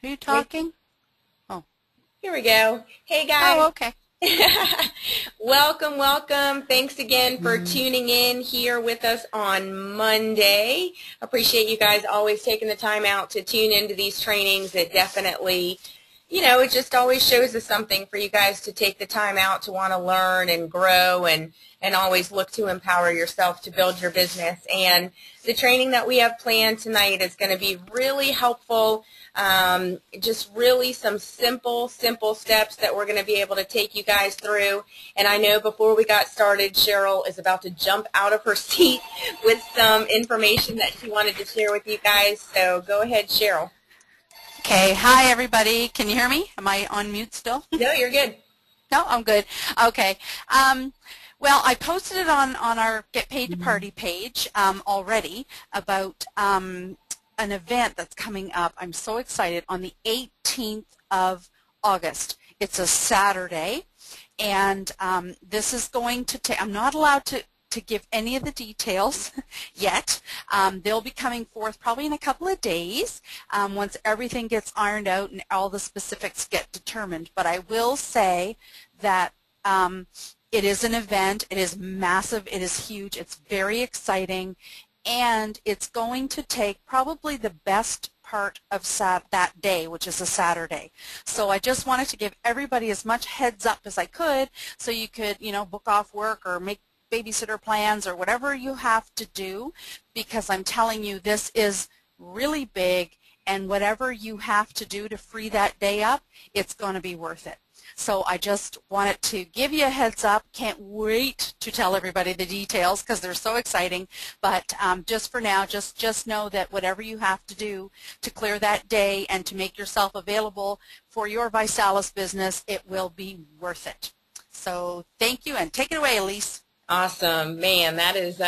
Are you talking? Oh. Here we go. Hey guys. Oh, okay. Welcome, welcome. Thanks again for tuning in here with us on Monday. Appreciate you guys always taking the time out to tune into these trainings. It definitely, it just always shows us something for you guys to take the time out to want to learn and grow and always look to empower yourself to build your business. And the training that we have planned tonight is going to be really helpful. Just really some simple steps that we're going to be able to take you guys through. And I know before we got started, Cheryl is about to jump out of her seat with some information that she wanted to share with you guys. So go ahead, Cheryl. Okay. Hi, everybody. Can you hear me? Am I on mute still? No, you're good. No, I'm good. Okay. Well, I posted it on our Get Paid to Party page already about an event that's coming up. I'm so excited on the 18th of August. It's a Saturday, and this is going to take, I'm not allowed to give any of the details yet. They'll be coming forth probably in a couple of days once everything gets ironed out and all the specifics get determined. But I will say that it is an event. It is massive. It is huge. It's very exciting. And it's going to take probably the best part of that day, which is a Saturday. So I just wanted to give everybody as much heads up as I could so you could, book off work or make babysitter plans or whatever you have to do, because I'm telling you this is really big, and whatever you have to do to free that day up, it's going to be worth it. So I just wanted to give you a heads up. Can't wait to tell everybody the details because they're so exciting. But just for now, just know that whatever you have to do to clear that day and to make yourself available for your Visalis business, it will be worth it. So thank you, and take it away, Alyse. Awesome. Man, that is,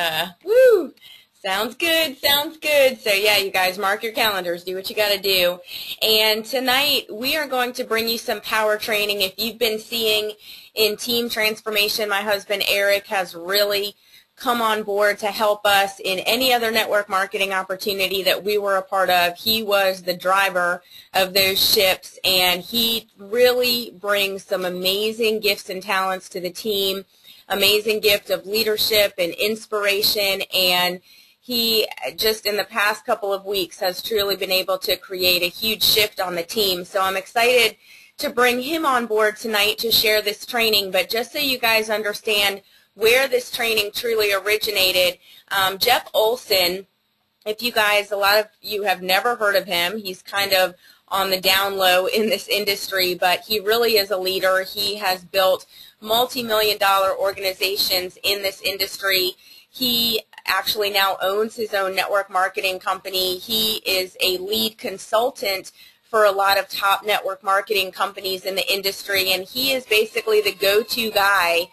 woo! Sounds good, sounds good. So yeah, you guys, mark your calendars, do what you got to do. And tonight we are going to bring you some power training. If you've been seeing in team transformation, my husband Eric has really come on board to help us in any other network marketing opportunity that we were a part of. He was the driver of those ships, and he really brings some amazing gifts and talents to the team, amazing gift of leadership and inspiration, and he just in the past couple of weeks has truly been able to create a huge shift on the team. So I'm excited to bring him on board tonight to share this training. But just so you guys understand where this training truly originated, Jeff Olson, if you guys, a lot of you have never heard of him, he's kind of on the down low in this industry, but he really is a leader. He has built multi-million-dollar organizations in this industry. He actually now owns his own network marketing company. He is a lead consultant for a lot of top network marketing companies in the industry, and he is basically the go-to guy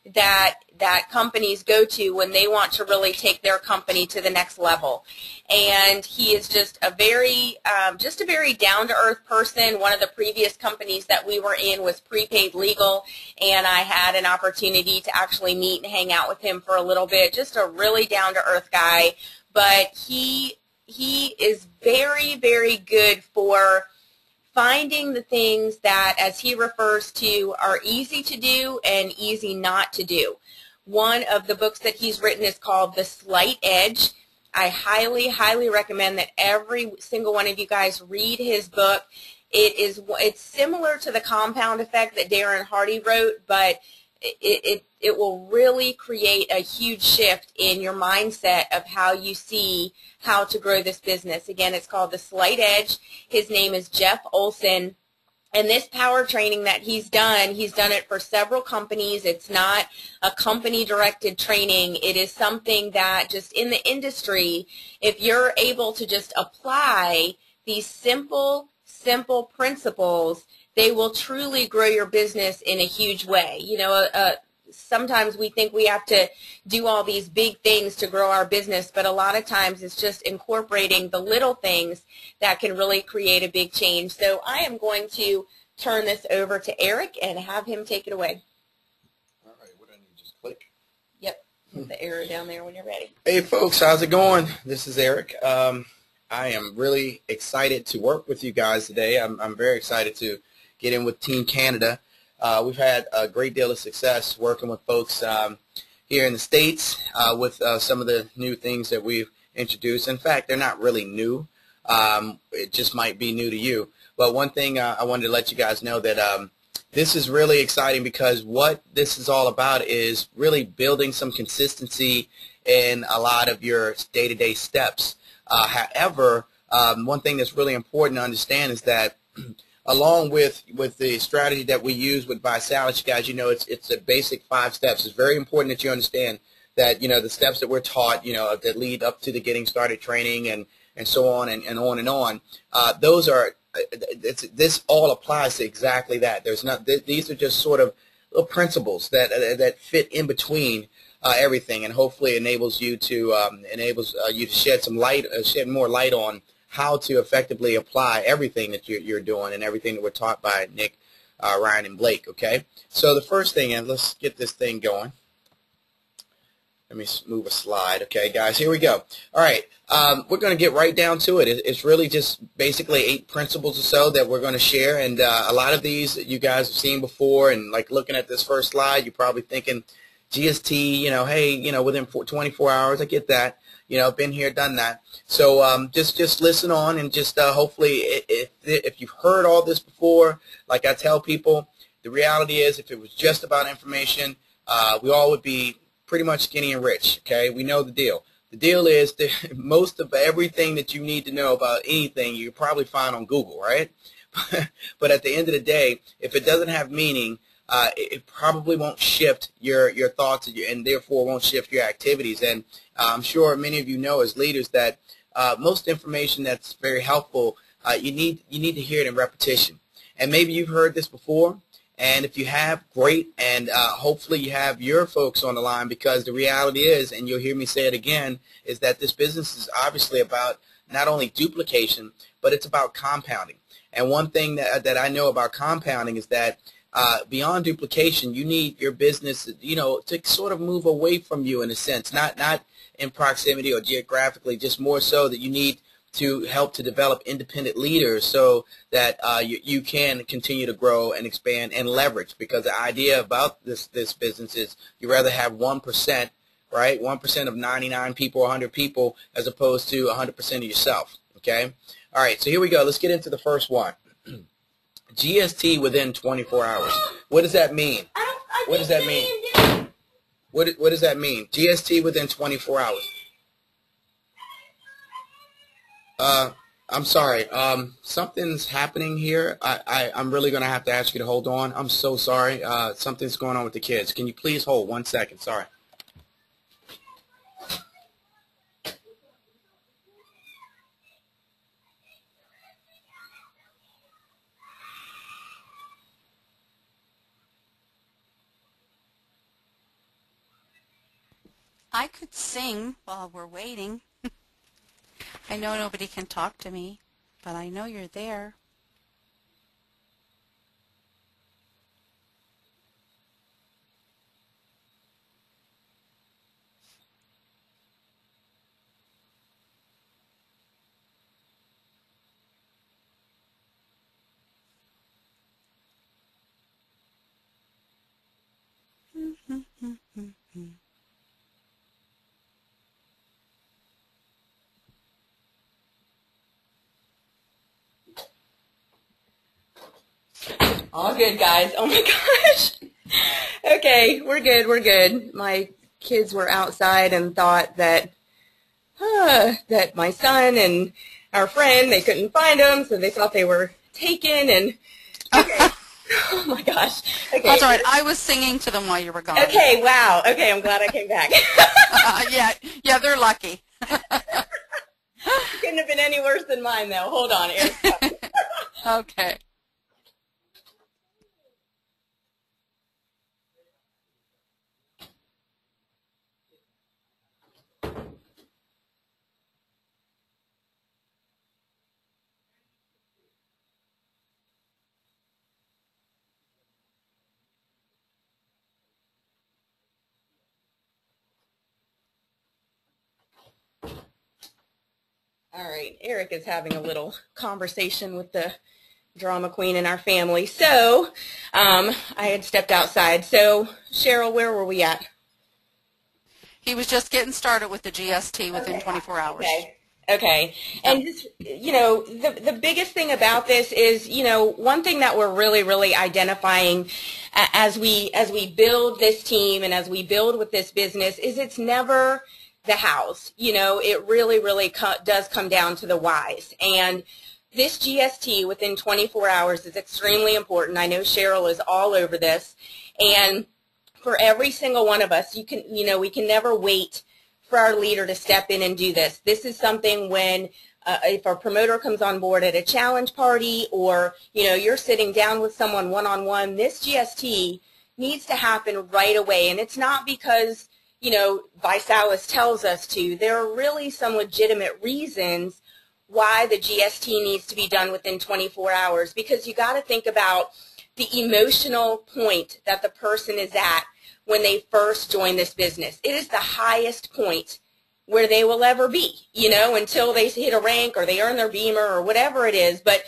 that companies go to when they want to really take their company to the next level. And he is just a very down-to-earth person. One of the previous companies that we were in was Prepaid Legal, and I had an opportunity to actually meet and hang out with him for a little bit. Just a really down-to-earth guy, but he is very, very good for finding the things that, as he refers to, are easy to do and easy not to do. One of the books that he's written is called The Slight Edge. I highly, highly recommend that every single one of you guys read his book. It's similar to The Compound Effect that Darren Hardy wrote, but it will really create a huge shift in your mindset of how you see how to grow this business. Again, it's called The Slight Edge. His name is Jeff Olson. And this power training that he's done it for several companies. It's not a company-directed training. It is something that just in the industry, if you're able to just apply these simple principles, they will truly grow your business in a huge way. Sometimes we think we have to do all these big things to grow our business, but a lot of times it's just incorporating the little things that can really create a big change. So I am going to turn this over to Eric and have him take it away. All right, what do I need? Just click? Yep, hit the arrow down there when you're ready. Hey folks, how's it going? This is Eric. I am really excited to work with you guys today. I'm very excited to get in with Team Canada. We've had a great deal of success working with folks here in the States with some of the new things that we've introduced. In fact, they're not really new. It just might be new to you. But one thing I wanted to let you guys know that this is really exciting because what this is all about is really building some consistency in a lot of your day-to-day steps. However, one thing that's really important to understand is that along with the strategy that we use with Visalis, you guys, you know, it's a basic 5 steps. It's very important that you understand that, you know, the steps that we're taught, you know, that lead up to the getting started training and so on and on and on. Those are this all applies to exactly that. There's not these are just sort of little principles that fit in between everything, and hopefully enables you to shed some light, shed more light on how to effectively apply everything that you're doing and everything that we're taught by Nick, Ryan, and Blake. Okay, so the first thing, and let's get this thing going. Let me move a slide. Okay, guys, here we go. All right, we're going to get right down to it. It's really just basically 8 principles or so that we're going to share, and a lot of these you guys have seen before. And like looking at this first slide, you're probably thinking, GST, you know, hey, you know, within 24 hours, I get that. You know, been here, done that. So just listen on, and just hopefully, if you've heard all this before, like I tell people, the reality is, if it was just about information, we all would be pretty much skinny and rich. Okay, we know the deal. The deal is that most of everything that you need to know about anything, you can probably find on Google, right? But at the end of the day, if it doesn't have meaning, it probably won't shift your thoughts and therefore won't shift your activities. And I'm sure many of you know as leaders that most information that's very helpful, you need to hear it in repetition. And maybe you've heard this before, and if you have, great. And hopefully you have your folks on the line, because the reality is, and you'll hear me say it again, is that this business is obviously about not only duplication, but it's about compounding. And one thing that I know about compounding is that beyond duplication, you need your business, you know, to sort of move away from you in a sense, not in proximity or geographically, just more so that you need to help to develop independent leaders so that you can continue to grow and expand and leverage. Because the idea about this business is you rather have 1%, right? 1% of 99 people, 100 people, as opposed to 100% of yourself. Okay. All right. So here we go. Let's get into the first one. GST within 24 hours. What does that mean? What does that mean? What does that mean? GST within 24 hours. I'm sorry. Something's happening here. I'm really going to have to ask you to hold on. I'm so sorry. Something's going on with the kids. Can you please hold 1 second? Sorry. I could sing while we're waiting. I know nobody can talk to me, but I know you're there. All good, guys. Oh my gosh. Okay, we're good. We're good. My kids were outside and thought that that my son and our friend, they couldn't find them, so they thought they were taken. And okay. Oh my gosh. Okay. That's all right. I was singing to them while you were gone. Okay. Wow. Okay. I'm glad I came back. Yeah. They're lucky. Couldn't have been any worse than mine, though. Hold on, Eric. Okay. All right, Eric is having a little conversation with the drama queen in our family. So I had stepped outside. So Cheryl, where were we at? He was just getting started with the GST within Okay. 24 hours. Okay. Okay. And just, the biggest thing about this is, one thing that we're really, really identifying as we build this team and as we build with this business is it's never the hows. It really, really does come down to the whys. And this GST within 24 hours is extremely important. I know Cheryl is all over this. And for every single one of us, we can never wait for our leader to step in and do this. This is something when if our promoter comes on board at a challenge party or, you're sitting down with someone one-on-one, this GST needs to happen right away. And it's not because, Vice Alyse tells us to. There are really some legitimate reasons why the GST needs to be done within 24 hours, because you got to think about the emotional point that the person is at when they first join this business. It is the highest point where they will ever be, until they hit a rank or they earn their Beamer or whatever it is. But,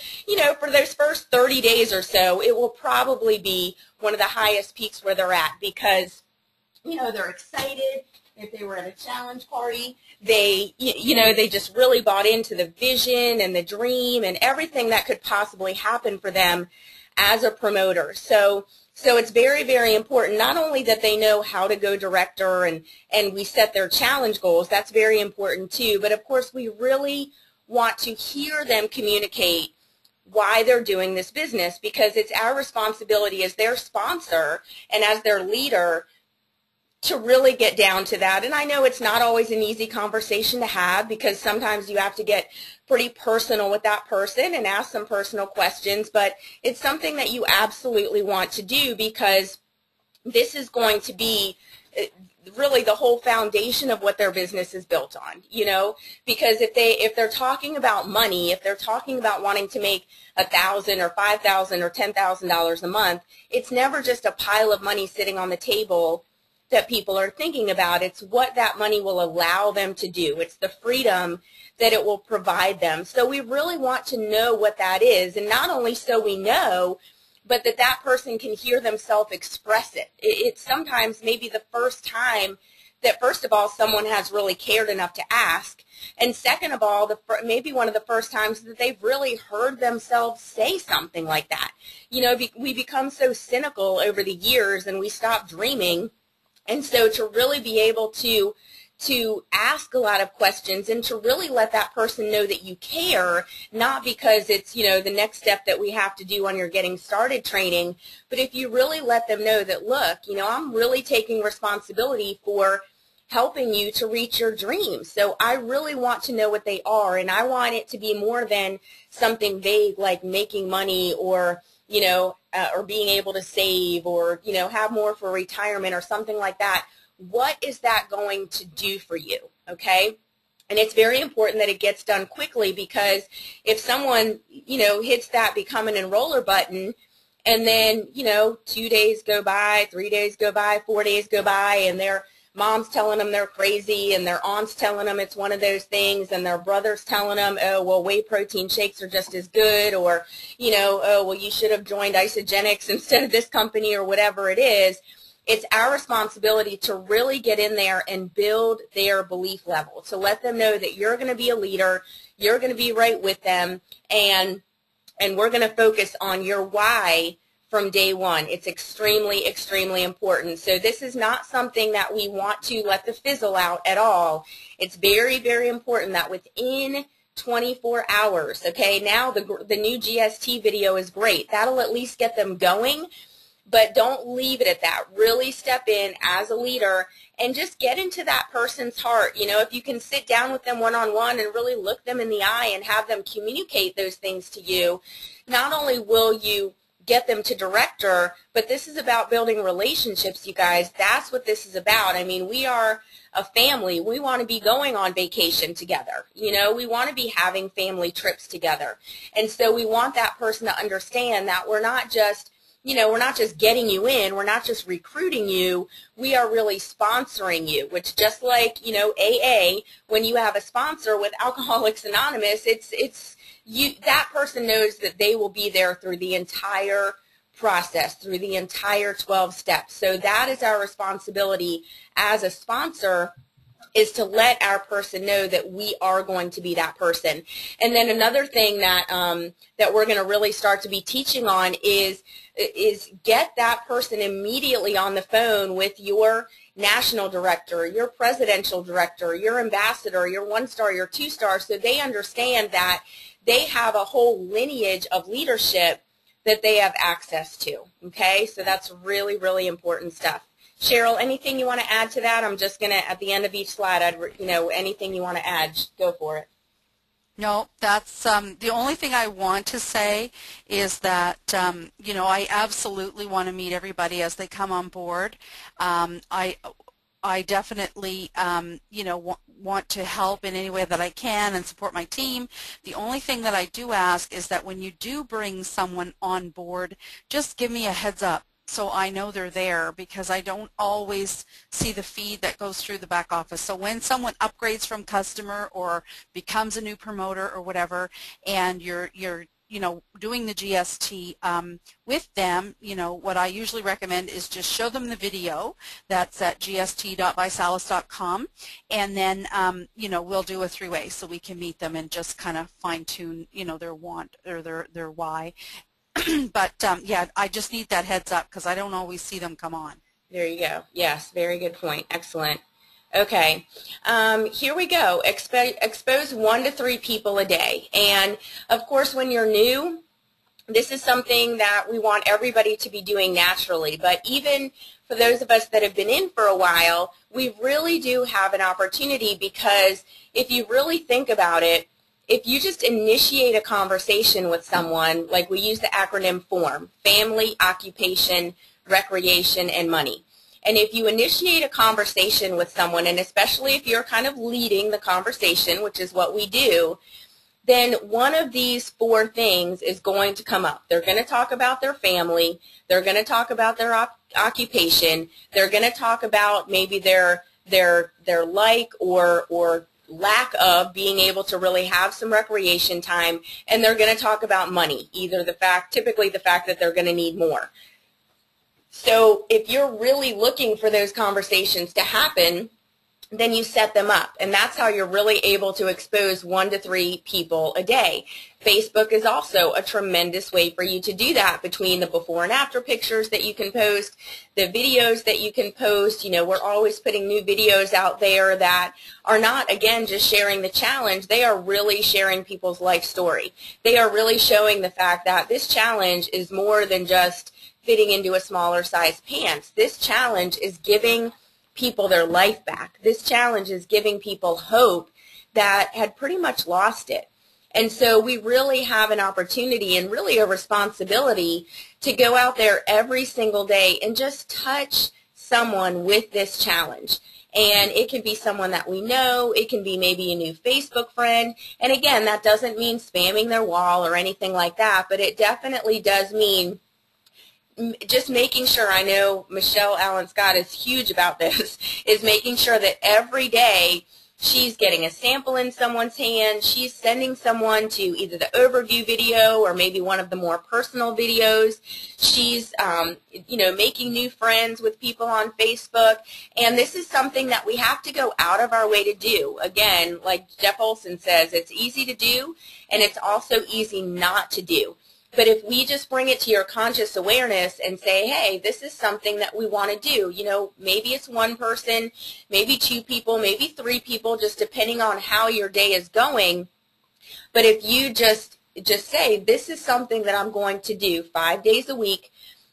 for those first 30 days or so, it will probably be one of the highest peaks where they're at because, they're excited. If they were at a challenge party, they just really bought into the vision and the dream and everything that could possibly happen for them as a promoter. So it's very, very important, not only that they know how to go director and we set their challenge goals, that's very important too, but of course we really want to hear them communicate why they're doing this business, because it's our responsibility as their sponsor and as their leader to really get down to that. And I know it's not always an easy conversation to have because sometimes you have to get pretty personal with that person and ask some personal questions, but it's something that you absolutely want to do because this is going to be really the whole foundation of what their business is built on, because if they're talking about money, if they're talking about wanting to make $1,000 or $5,000 or $10,000 a month, it's never just a pile of money sitting on the table that people are thinking about. It's what that money will allow them to do. It's the freedom that it will provide them. So we really want to know what that is, and not only so we know, but that person can hear themselves express it. It's sometimes maybe the first time that, first of all, someone has really cared enough to ask, and second of all, maybe one of the first times that they've really heard themselves say something like that. We become so cynical over the years and we stop dreaming. And so to really be able to ask a lot of questions and to really let that person know that you care, not because it's, the next step that we have to do on your getting started training, but if you really let them know that, look, I'm really taking responsibility for helping you to reach your dreams. So I really want to know what they are, and I want it to be more than something vague like making money or or being able to save or, have more for retirement or something like that. What is that going to do for you, okay? And it's very important that it gets done quickly because if someone, hits that become an enroller button and then, 2 days go by, 3 days go by, 4 days go by, and their mom's telling them they're crazy and their aunt's telling them it's one of those things and their brother's telling them, oh, well, whey protein shakes are just as good, or, oh, well, you should have joined Isogenics instead of this company or whatever it is. It's our responsibility to really get in there and build their belief level, to let them know that you're going to be a leader, you're going to be right with them, and we're going to focus on your why from day one. It's extremely, extremely important. So this is not something that we want to let the fizzle out at all. It's very, very important that within 24 hours, okay, now the new GST video is great. That'll at least get them going, but don't leave it at that. Really step in as a leader and just get into that person's heart. If you can sit down with them one-on-one and really look them in the eye and have them communicate those things to you, not only will you get them to director, but this is about building relationships, you guys. That's what this is about. I mean, we are a family. We want to be going on vacation together. We want to be having family trips together. And so we want that person to understand that we're not just, we're not just getting you in, we're not just recruiting you, we are really sponsoring you, which just like, AA, when you have a sponsor with Alcoholics Anonymous, that person knows that they will be there through the entire process, through the entire 12 steps. So that is our responsibility as a sponsor, is to let our person know that we are going to be that person. And then another thing that that we're going to really start to be teaching on is get that person immediately on the phone with your national director, your presidential director, your ambassador, your 1-star, your 2-star, so they understand that they have a whole lineage of leadership that they have access to. Okay, so that's really, really important stuff. Cheryl, anything you want to add to that? I'm just going to, at the end of each slide, anything you want to add, go for it. No, that's the only thing I want to say is that, I absolutely want to meet everybody as they come on board. I definitely, want to help in any way that I can and support my team. The only thing that I do ask is that when you do bring someone on board, just give me a heads up, so I know they're there, because I don't always see the feed that goes through the back office. So when someone upgrades from customer or becomes a new promoter or whatever, and you're doing the GST with them, what I usually recommend is just show them the video that's at gst.bysalis.com, and then we'll do a 3-way so we can meet them and just kind of fine tune their want or their why. But yeah, I just need that heads up because I don't always see them come on. There you go. Yes, very good point. Excellent. Okay, here we go. Expose 1 to 3 people a day. And of course, when you're new, this is something that we want everybody to be doing naturally. But even for those of us that have been in for a while, we really do have an opportunity, because if you really think about it, if you just initiate a conversation with someone, like we use the acronym FORM, family, occupation, recreation, and money. And if you initiate a conversation with someone, and especially if you're kind of leading the conversation, which is what we do, then one of these 4 things is going to come up. They're going to talk about their family. They're going to talk about their occupation. They're going to talk about maybe their like or lack of being able to really have some recreation time, and they're going to talk about money, typically the fact that they're going to need more. So if you're really looking for those conversations to happen, then you set them up, and that's how you're really able to expose 1 to 3 people a day. Facebook is also a tremendous way for you to do that, between the before and after pictures that you can post, the videos that you can post. We're always putting new videos out there that are not, again, just sharing the challenge. They are really sharing people's life story. They are really showing the fact that this challenge is more than just fitting into a smaller size pants. This challenge is giving people their life back. This challenge is giving people hope that had pretty much lost it. And so we really have an opportunity and really a responsibility to go out there every single day and just touch someone with this challenge. And it can be someone that we know. It can be maybe a new Facebook friend. And again, that doesn't mean spamming their wall or anything like that, but it definitely does mean just making sure, I know Michelle Allen Scott is huge about this, is making sure that every day she's getting a sample in someone's hand, she's sending someone to either the overview video or maybe one of the more personal videos. She's, making new friends with people on Facebook. And this is something that we have to go out of our way to do. Again, like Jeff Olson says, it's easy to do, and it's also easy not to do. But if we just bring it to your conscious awareness and say, hey, this is something that we want to do, maybe it's 1 person, maybe 2 people, maybe 3 people, just depending on how your day is going. But if you just say, this is something that I'm going to do 5 days a week,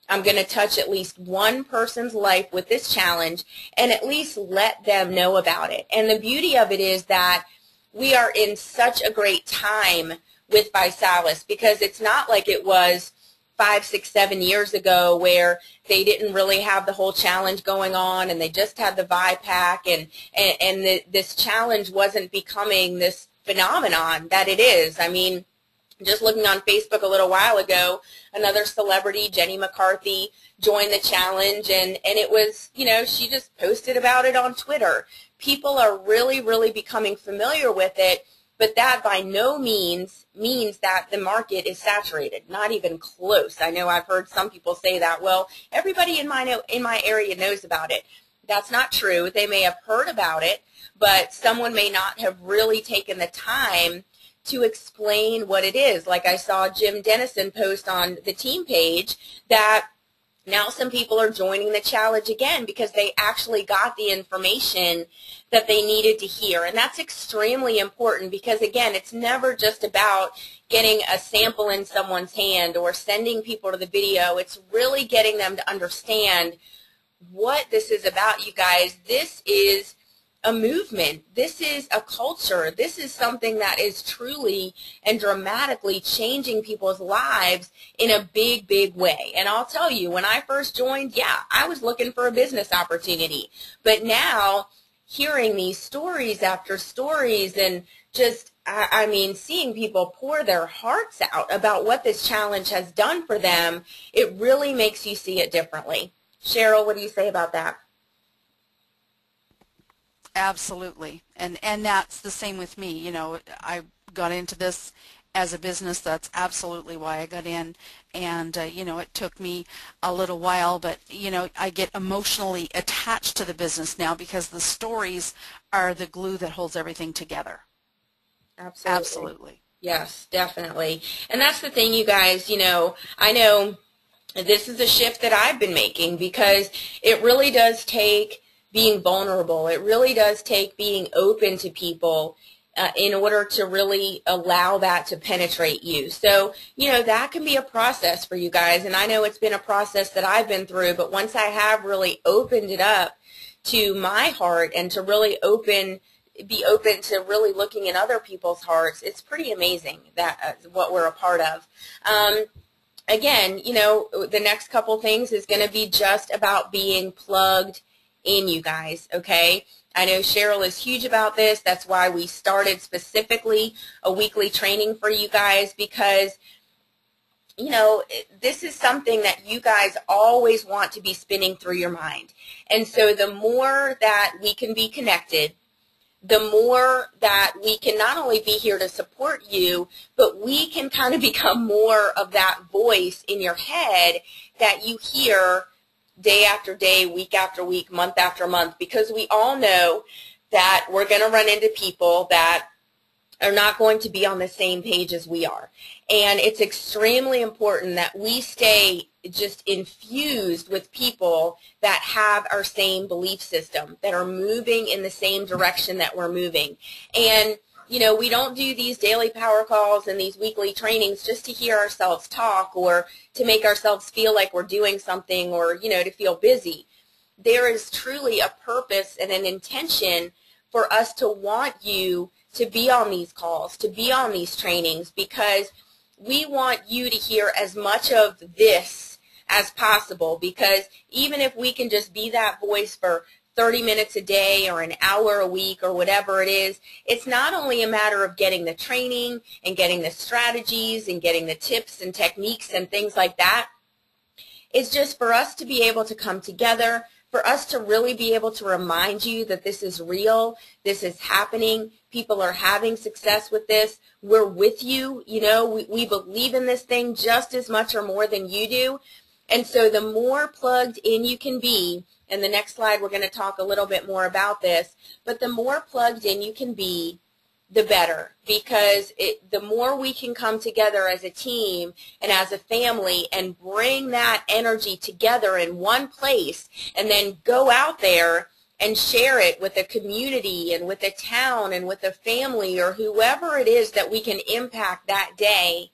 I'm going to touch at least 1 person's life with this challenge, and at least let them know about it. And the beauty of it is that we are in such a great time with ViSalis, because it's not like it was 5, 6, 7 years ago where they didn't really have the whole challenge going on and they just had the ViPack, and this challenge wasn't becoming this phenomenon that it is. I mean, Just looking on Facebook a little while ago, another celebrity, Jenny McCarthy, joined the challenge, and it was, you know, she just posted about it on Twitter. People are really, really becoming familiar with it, but that by no means that the market is saturated, not even close. I know I've heard some people say that, well, everybody in my area knows about it. That's not true. They may have heard about it, but someone may not have really taken the time to explain what it is. Like I saw Jim Dennison post on the team page that now some people are joining the challenge again because they actually got the information that they needed to hear. And that's extremely important because, again, it's never just about getting a sample in someone's hand or sending people to the video. It's really getting them to understand what this is about, you guys. This is a movement. This is a culture. This is something that is truly and dramatically changing people's lives in a big, big way. And I'll tell you, when I first joined, yeah, I was looking for a business opportunity. But now, hearing these stories after stories and just, I mean, seeing people pour their hearts out about what this challenge has done for them, it really makes you see it differently. Cheryl, what do you say about that? Absolutely. And that's the same with me. You know, I got into this as a business. That's absolutely why I got in. And, you know, it took me a little while, but, you know, I get emotionally attached to the business now because the stories are the glue that holds everything together. Absolutely. Absolutely. Yes, definitely. And that's the thing, you guys, you know, I know this is a shift that I've been making because it really does take being vulnerable. It really does take being open to people in order to really allow that to penetrate you. So, you know, that can be a process for you guys. And I know it's been a process that I've been through, but once I have really opened it up to my heart and to really be open to really looking in other people's hearts, it's pretty amazing that what we're a part of. Again, you know, the next couple things is going to be just about being plugged in, you guys, okay? I know Cheryl is huge about this. That's why we started specifically a weekly training for you guys because, you know, this is something that you guys always want to be spinning through your mind. And so the more that we can be connected, the more that we can not only be here to support you, but we can kind of become more of that voice in your head that you hear day after day, week after week, month after month, because we all know that we're going to run into people that are not going to be on the same page as we are. And it's extremely important that we stay just infused with people that have our same belief system, that are moving in the same direction that we're moving. And you know, we don't do these daily power calls and these weekly trainings just to hear ourselves talk or to make ourselves feel like we're doing something or, you know, to feel busy. There is truly a purpose and an intention for us to want you to be on these calls, to be on these trainings, because we want you to hear as much of this as possible, because even if we can just be that voice for 30 minutes a day or an hour a week or whatever it is, it's not only a matter of getting the training and getting the strategies and getting the tips and techniques and things like that. It's just for us to be able to come together, for us to really be able to remind you that this is real, this is happening, people are having success with this, we're with you, you know, we believe in this thing just as much or more than you do. And so the more plugged in you can be, and the next slide we're going to talk a little bit more about this, but the more plugged in you can be, the better, because the more we can come together as a team and as a family and bring that energy together in one place and then go out there and share it with a community and with a town and with a family or whoever it is that we can impact that day,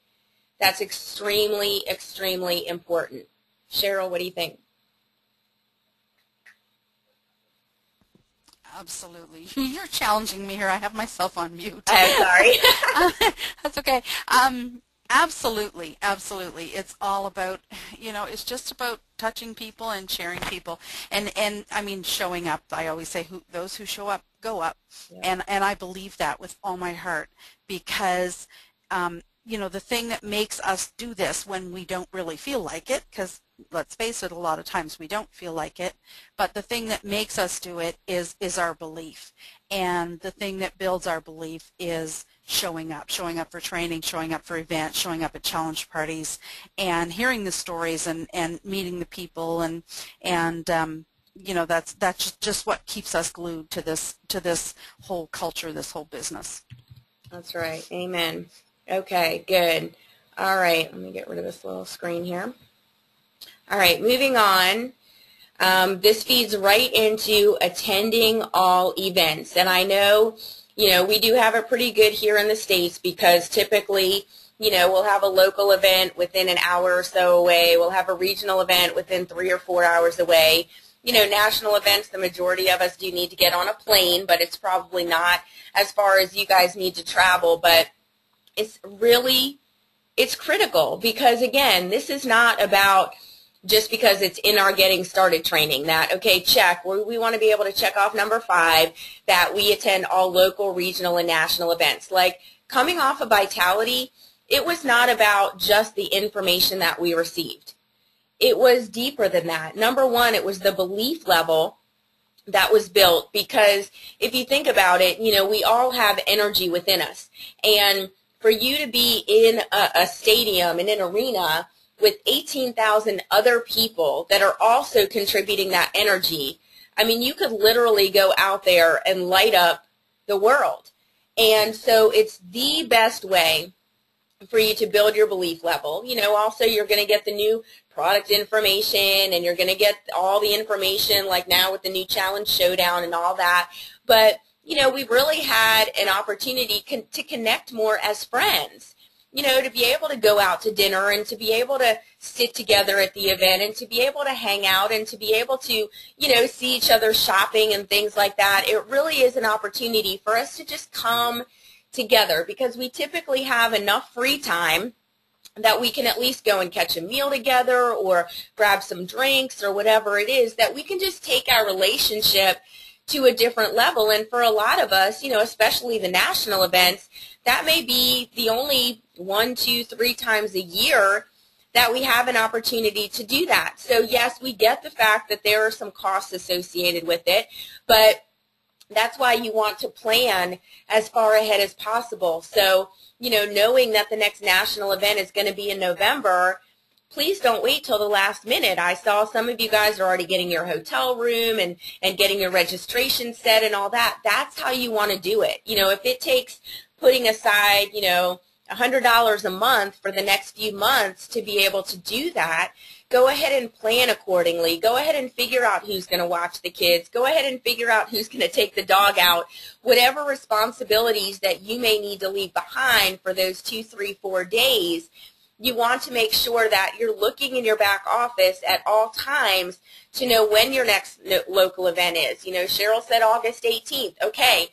that's extremely, extremely important. Cheryl, what do you think? Absolutely. You're challenging me here. I have myself on mute. I'm sorry. That's okay. Absolutely, absolutely. It's all about, you know, it's just about touching people and sharing people. And I mean, showing up. I always say those who show up, go up. Yeah. And I believe that with all my heart because you know, the thing that makes us do this when we don't really feel like it, because let's face it, a lot of times we don't feel like it, but the thing that makes us do it is our belief. And the thing that builds our belief is showing up for training, showing up for events, showing up at challenge parties, and hearing the stories and meeting the people, and you know, that's just what keeps us glued to this whole culture, this whole business. That's right. Amen. Okay, good. All right, let me get rid of this little screen here. All right, moving on. This feeds right into attending all events. And I know, you know, we do have it pretty good here in the States, because typically, you know, we'll have a local event within an hour or so away. We'll have a regional event within 3 or 4 hours away. You know, national events, the majority of us do need to get on a plane, but it's probably not as far as you guys need to travel. But it's critical, because, again, this is not about just because it's in our getting started training that, okay, check, we want to be able to check off number 5, that we attend all local, regional, and national events. Like, coming off of Vitality, it was not about just the information that we received. It was deeper than that. Number 1, it was the belief level that was built, because if you think about it, you know, we all have energy within us. And for you to be in a stadium, in an arena, with 18,000 other people that are also contributing that energy, I mean, you could literally go out there and light up the world. And so it's the best way for you to build your belief level. You know, also you're going to get the new product information, and you're going to get all the information, like now with the new Challenge Showdown and all that. But, you know, we've really had an opportunity to connect more as friends. You know, to be able to go out to dinner, and to be able to sit together at the event, and to be able to hang out, and to be able to, you know, see each other shopping and things like that. It really is an opportunity for us to just come together, because we typically have enough free time that we can at least go and catch a meal together, or grab some drinks, or whatever it is, that we can just take our relationship to a different level. And for a lot of us, you know, especially the national events, that may be the only 1, 2, 3 times a year that we have an opportunity to do that. So yes, we get the fact that there are some costs associated with it, but that's why you want to plan as far ahead as possible. So, you know, knowing that the next national event is going to be in November, please don't wait till the last minute. I saw some of you guys are already getting your hotel room and getting your registration set and all that. That's how you want to do it. You know, if it takes putting aside, you know, $100 a month for the next few months to be able to do that, go ahead and plan accordingly. Go ahead and figure out who's going to watch the kids. Go ahead and figure out who's going to take the dog out. Whatever responsibilities that you may need to leave behind for those 2, 3, 4 days, you want to make sure that you're looking in your back office at all times to know when your next local event is. You know, Cheryl said August 18th. Okay.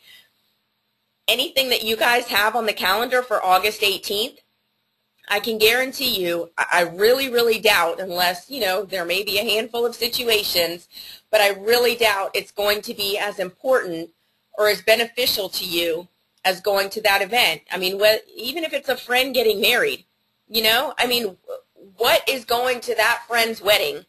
Anything that you guys have on the calendar for August 18th, I can guarantee you, I really, really doubt, unless, you know, there may be a handful of situations, but I really doubt it's going to be as important or as beneficial to you as going to that event. I mean, even if it's a friend getting married, you know, I mean, what is going to that friend's wedding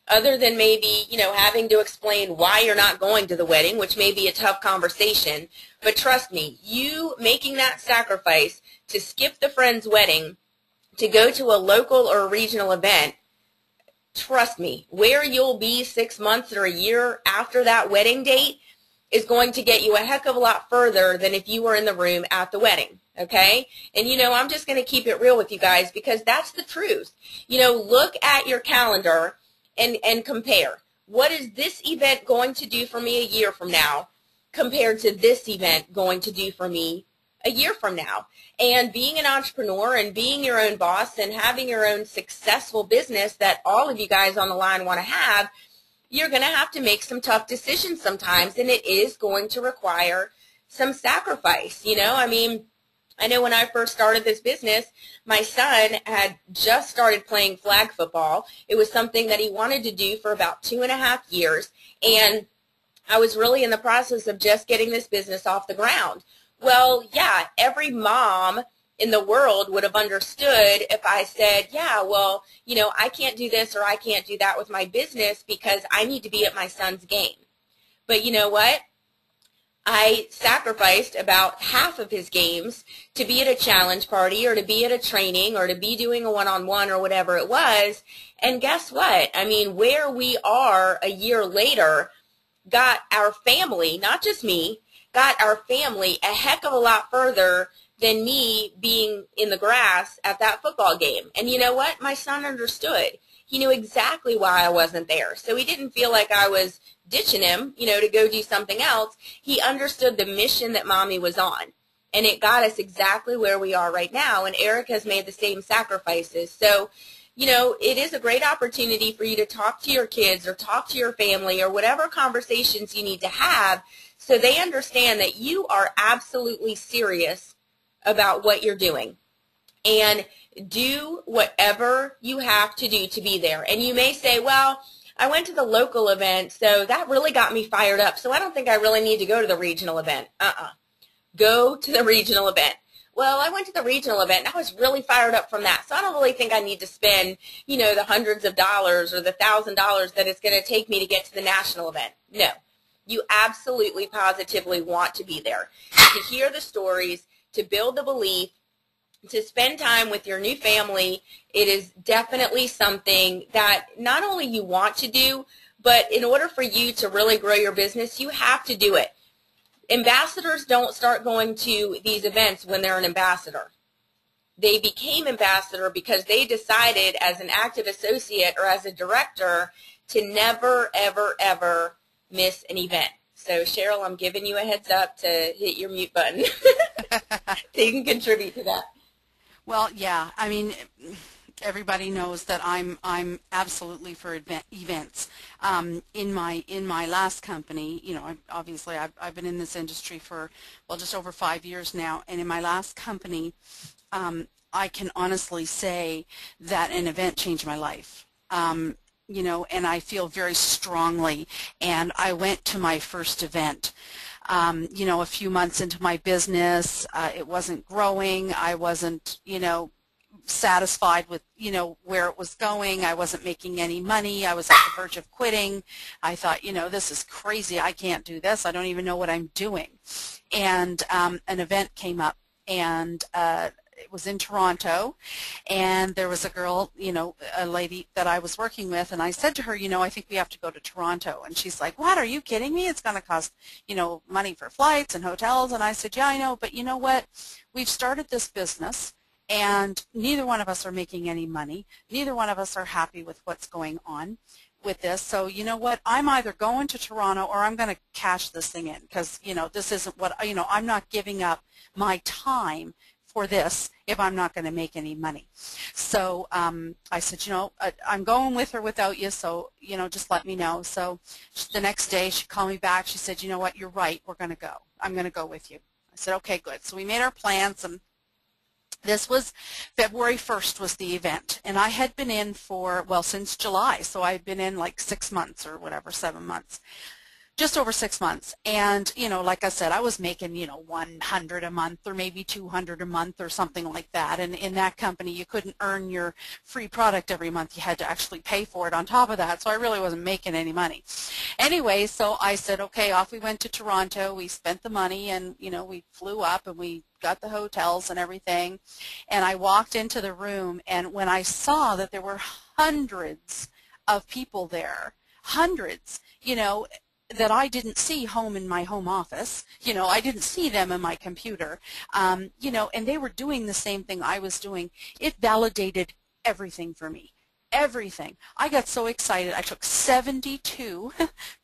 other than maybe, you know, having to explain why you're not going to the wedding, which may be a tough conversation. But trust me, you making that sacrifice to skip the friend's wedding to go to a local or a regional event, trust me, where you'll be 6 months or a year after that wedding date is going to get you a heck of a lot further than if you were in the room at the wedding, okay? And, you know, I'm just going to keep it real with you guys, because that's the truth. You know, look at your calendar and compare. What is this event going to do for me a year from now compared to this event going to do for me a year from now? And being an entrepreneur and being your own boss and having your own successful business that all of you guys on the line want to have, you're going to have to make some tough decisions sometimes, and it is going to require some sacrifice. You know, I mean, I know when I first started this business, my son had just started playing flag football. It was something that he wanted to do for about 2.5 years, and I was really in the process of just getting this business off the ground. Well, yeah, every mom in the world would have understood if I said, yeah, well, you know, I can't do this or I can't do that with my business because I need to be at my son's game. But you know what? I sacrificed about half of his games to be at a challenge party or to be at a training or to be doing a one-on-one or whatever it was. And guess what? I mean, where we are a year later got our family, not just me, got our family a heck of a lot further than me being in the grass at that football game. And you know what? My son understood. He knew exactly why I wasn't there. So he didn't feel like I was ditching him, you know, to go do something else. He understood the mission that Mommy was on. And it got us exactly where we are right now. And Eric has made the same sacrifices. So, you know, it is a great opportunity for you to talk to your kids or talk to your family or whatever conversations you need to have so they understand that you are absolutely serious about what you're doing. And do whatever you have to do to be there. And you may say, well, I went to the local event, so that really got me fired up, so I don't think I really need to go to the regional event. Go to the regional event. Well, I went to the regional event, and I was really fired up from that, so I don't really think I need to spend, you know, the hundreds of dollars or the $1,000 that it's going to take me to get to the national event. No. You absolutely, positively want to be there, to hear the stories, to build the belief, to spend time with your new family. It is definitely something that not only you want to do, but in order for you to really grow your business, you have to do it. Ambassadors don't start going to these events when they're an ambassador. They became ambassador because they decided as an active associate or as a director to never, ever, ever miss an event. So, Cheryl, I'm giving you a heads up to hit your mute button so you can contribute to that. Well, yeah, I mean, everybody knows that I'm absolutely for events. In my last company, you know, obviously I've been in this industry for, well, just over 5 years now, and in my last company, I can honestly say that an event changed my life. You know, and I feel very strongly, and I went to my first event. You know, a few months into my business, it wasn't growing. I wasn't, you know, satisfied with, you know, where it was going. I wasn't making any money. I was at the verge of quitting. I thought, you know, this is crazy. I can't do this. I don't even know what I'm doing. And an event came up, and it was in Toronto, and there was a girl, you know, a lady that I was working with, and I said to her, you know, I think we have to go to Toronto. And she's like, what, are you kidding me? It's going to cost, you know, money for flights and hotels. And I said, yeah, I know, but you know what? We've started this business, and neither one of us are making any money. Neither one of us are happy with what's going on with this. So you know what? I'm either going to Toronto or I'm going to cash this thing in, because, you know, this isn't what, you know, I'm not giving up my time for this if I'm not going to make any money. So I said, you know, I'm going with or without you, so, you know, just let me know. So the next day she called me back. She said, you know what, you're right, we're going to go. I'm going to go with you. I said, okay, good. So we made our plans, and this was February 1st was the event. And I had been in for, well, since July, so I had been in like 6 months or whatever, 7 months. Just over 6 months. And, you know, like I said, I was making, you know, 100 a month or maybe 200 a month or something like that. And in that company, you couldn't earn your free product every month. You had to actually pay for it on top of that. So I really wasn't making any money. Anyway, so I said, okay, off we went to Toronto. We spent the money, and, you know, we flew up and we got the hotels and everything. And I walked into the room, and when I saw that there were hundreds of people there, hundreds, you know, that I didn't see home in my home office. You know, I didn't see them in my computer. You know, and they were doing the same thing I was doing. It validated everything for me. Everything. I got so excited. I took 72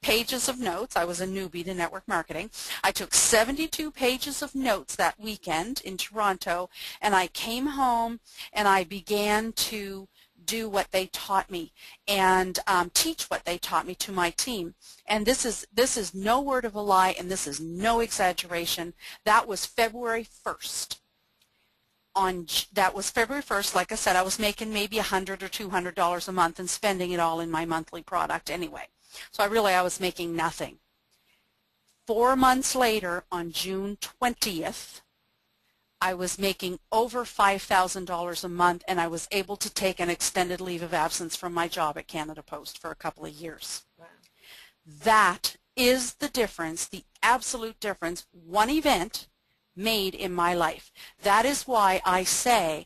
pages of notes. I was a newbie to network marketing. I took 72 pages of notes that weekend in Toronto, and I came home and I began to do what they taught me and teach what they taught me to my team. And this is no word of a lie, and this is no exaggeration. That was February 1st. That was February 1st. Like I said, I was making maybe $100 or $200 a month and spending it all in my monthly product anyway. So I was making nothing. 4 months later, on June 20th, I was making over $5,000 a month, and I was able to take an extended leave of absence from my job at Canada Post for a couple of years. Wow. That is the difference, the absolute difference, one event made in my life. That is why I say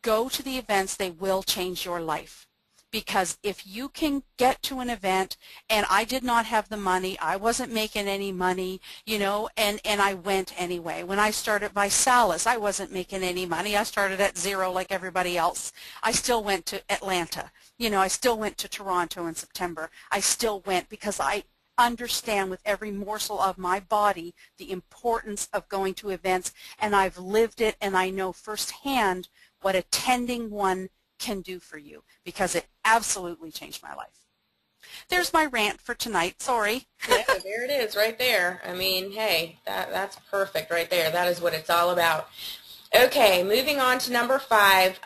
go to the events. They will change your life. Because if you can get to an event, and I did not have the money, I wasn't making any money, you know, and I went anyway. When I started ViSalus, I wasn't making any money. I started at zero like everybody else. I still went to Atlanta. You know, I still went to Toronto in September. I still went because I understand with every morsel of my body the importance of going to events, and I've lived it, and I know firsthand what attending one can do for you, because it absolutely changed my life. There's my rant for tonight. Sorry. Yeah, there it is right there. I mean, hey, that's perfect right there. That is what it's all about. Okay, moving on to number 5.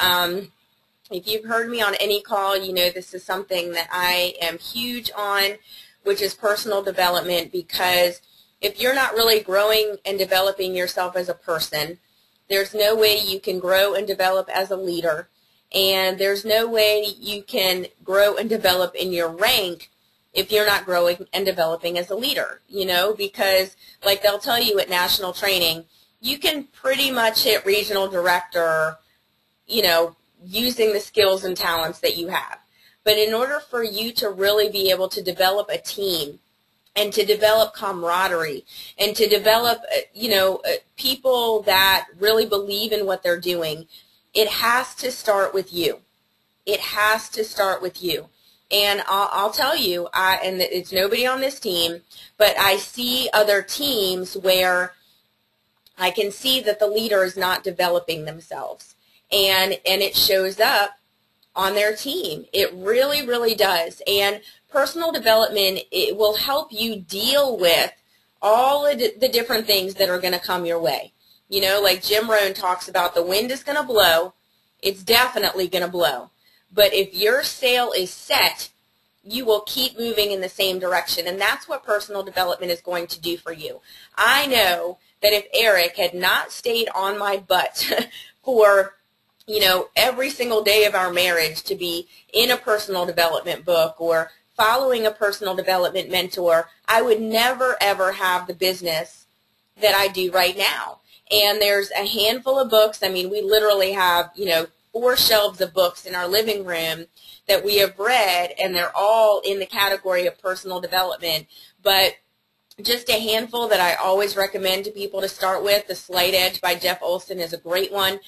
If you've heard me on any call, you know this is something that I am huge on, which is personal development, because if you're not really growing and developing yourself as a person, there's no way you can grow and develop as a leader. And there's no way you can grow and develop in your rank if you're not growing and developing as a leader, you know, because like they'll tell you at national training, you can pretty much hit regional director, you know, using the skills and talents that you have. But in order for you to really be able to develop a team and to develop camaraderie and to develop, you know, people that really believe in what they're doing, it has to start with you. It has to start with you. And I'll tell you, and it's nobody on this team, but I see other teams where I can see that the leader is not developing themselves. And it shows up on their team. It really, really does. And personal development, it will help you deal with all of the different things that are going to come your way. You know, like Jim Rohn talks about, the wind is going to blow. It's definitely going to blow. But if your sail is set, you will keep moving in the same direction. And that's what personal development is going to do for you. I know that if Eric had not stayed on my butt for, you know, every single day of our marriage to be in a personal development book or following a personal development mentor, I would never, ever have the business that I do right now. And there's a handful of books. I mean, we literally have, you know, 4 shelves of books in our living room that we have read, and they're all in the category of personal development. But just a handful that I always recommend to people to start with. The Slight Edge by Jeff Olson is a great one.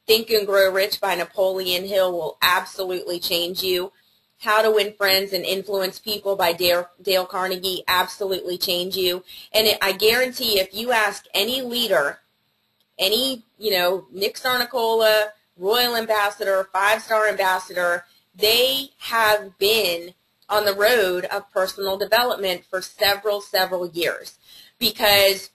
Think and Grow Rich by Napoleon Hill will absolutely change you. How to Win Friends and Influence People by Dale Carnegie absolutely change you. And I guarantee if you ask any leader, any, you know, Nick Sarnicola, Royal Ambassador, 5-star ambassador, they have been on the road of personal development for several years. Because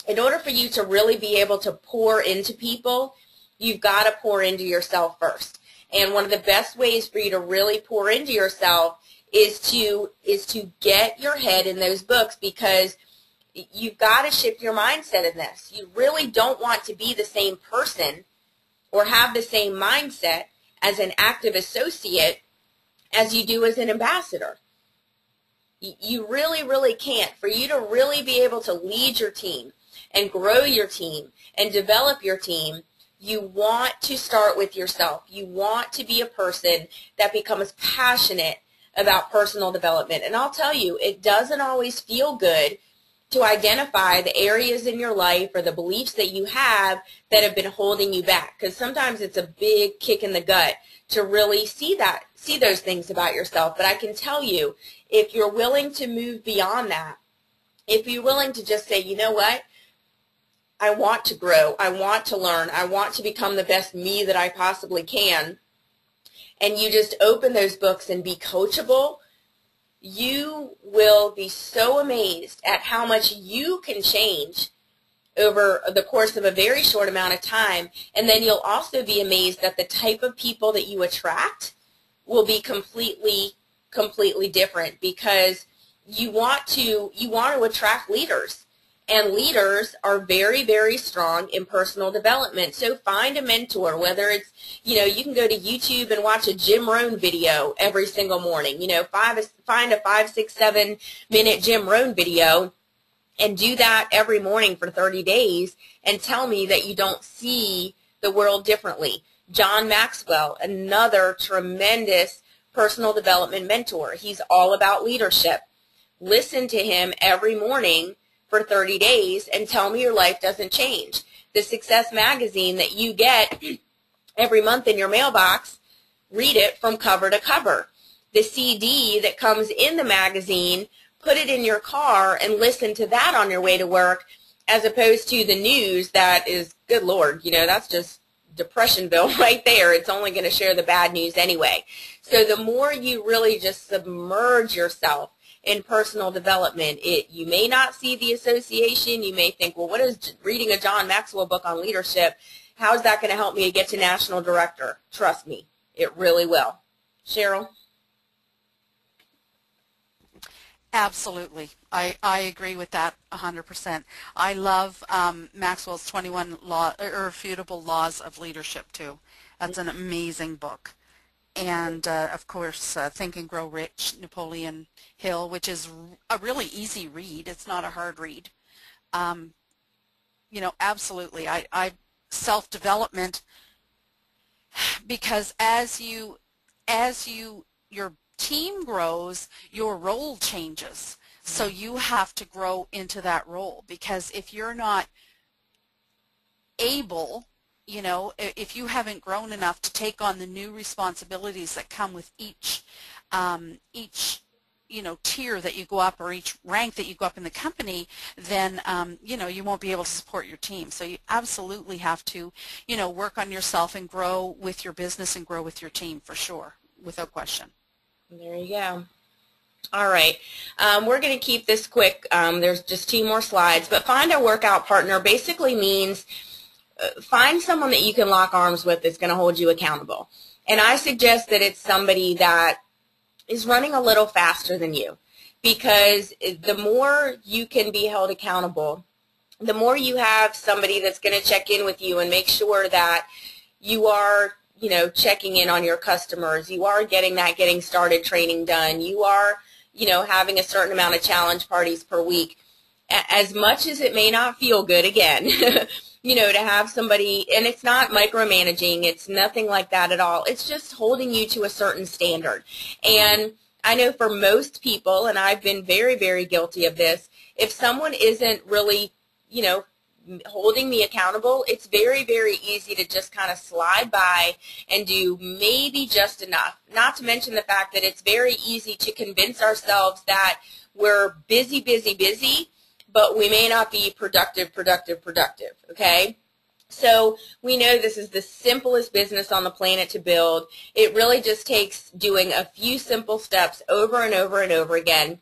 in order for you to really be able to pour into people, you've got to pour into yourself first. And one of the best ways for you to really pour into yourself is to get your head in those books, because you've got to shift your mindset in this. You really don't want to be the same person or have the same mindset as an active associate as you do as an ambassador. You really, really can't. For you to really be able to lead your team and grow your team and develop your team, you want to start with yourself. You want to be a person that becomes passionate about personal development. And I'll tell you, it doesn't always feel good to identify the areas in your life or the beliefs that you have that have been holding you back. Because sometimes it's a big kick in the gut to really see those things about yourself. But I can tell you, if you're willing to move beyond that, if you're willing to just say, you know what, I want to grow, I want to learn, I want to become the best me that I possibly can, and you just open those books and be coachable, you will be so amazed at how much you can change over the course of a very short amount of time. And then you'll also be amazed that the type of people that you attract will be completely different, because you want to attract leaders. And leaders are very, very strong in personal development. So find a mentor, whether it's, you can go to YouTube and watch a Jim Rohn video every single morning. Find a 5, 6, 7-minute Jim Rohn video and do that every morning for 30 days and tell me that you don't see the world differently. John Maxwell, another tremendous personal development mentor. He's all about leadership. Listen to him every morning for 30 days and tell me your life doesn't change. The Success magazine that you get every month in your mailbox, read it from cover to cover. The CD that comes in the magazine, put it in your car and listen to that on your way to work, as opposed to the news that is, good Lord, that's just Depressionville right there. It's only going to share the bad news anyway. So the more you really just submerge yourself in personal development, you may not see the association. You may think, well, what is reading a John Maxwell book on leadership? How is that going to help me to get to national director? Trust me, it really will. Cheryl? Absolutely. I agree with that 100%. I love Maxwell's 21 Irrefutable Laws of Leadership, too. That's an amazing book. And, of course, Think and Grow Rich, Napoleon Hill, which is a really easy read. It's not a hard read. Absolutely. I self-development, because as your team grows, your role changes. So you have to grow into that role, because if you're not able, if you haven't grown enough to take on the new responsibilities that come with each tier that you go up, or each rank that you go up in the company, then, you won't be able to support your team. So you absolutely have to, work on yourself and grow with your business and grow with your team, for sure, without question. There you go. All right. We're going to keep this quick. There's just 2 more slides. But find a workout partner basically means find someone that you can lock arms with that's going to hold you accountable. And I suggest that it's somebody that is running a little faster than you, because the more you can be held accountable, the more you have somebody that's going to check in with you and make sure that you are checking in on your customers. You are getting that getting started training done. You are, having a certain amount of challenge parties per week. As much as it may not feel good, again, to have somebody, and it's not micromanaging. It's nothing like that at all. It's just holding you to a certain standard. And I know for most people, and I've been very, very guilty of this, if someone isn't really, holding me accountable, it's very, very easy to just kind of slide by and do maybe just enough. Not to mention the fact that it's very easy to convince ourselves that we're busy, busy, busy, but we may not be productive, okay? So we know this is the simplest business on the planet to build. It really just takes doing a few simple steps over and over and over again.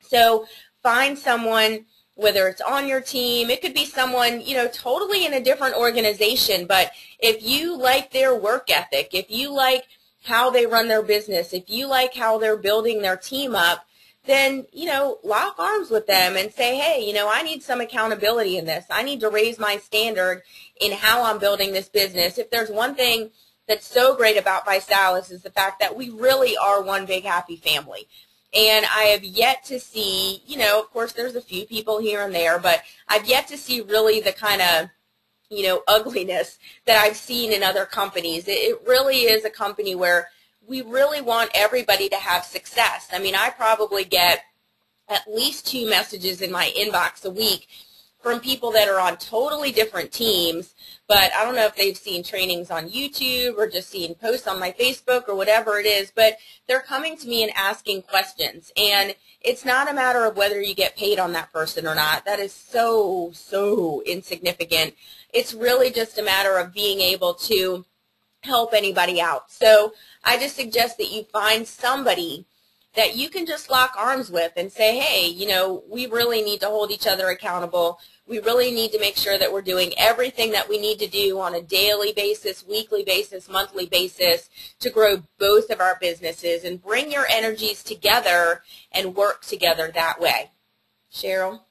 So find someone, whether it's on your team, it could be someone, totally in a different organization, but if you like their work ethic, if you like how they run their business, if you like how they're building their team up, then, lock arms with them and say, hey, I need some accountability in this. I need to raise my standard in how I'm building this business. If there's one thing that's so great about Visalis is the fact that we really are one big happy family. And I have yet to see, of course there's a few people here and there, but I've yet to see really the kind of, ugliness that I've seen in other companies. It really is a company where we really want everybody to have success. I mean, I probably get at least 2 messages in my inbox a week from people that are on totally different teams, but I don't know if they've seen trainings on YouTube or just seen posts on my Facebook or whatever it is, but they're coming to me and asking questions. And it's not a matter of whether you get paid on that person or not. That is so, so insignificant. It's really just a matter of being able to help anybody out. So I just suggest that you find somebody that you can just lock arms with and say, hey, we really need to hold each other accountable. We really need to make sure that we're doing everything that we need to do on a daily basis, weekly basis, monthly basis to grow both of our businesses, and bring your energies together and work together that way. Cheryl?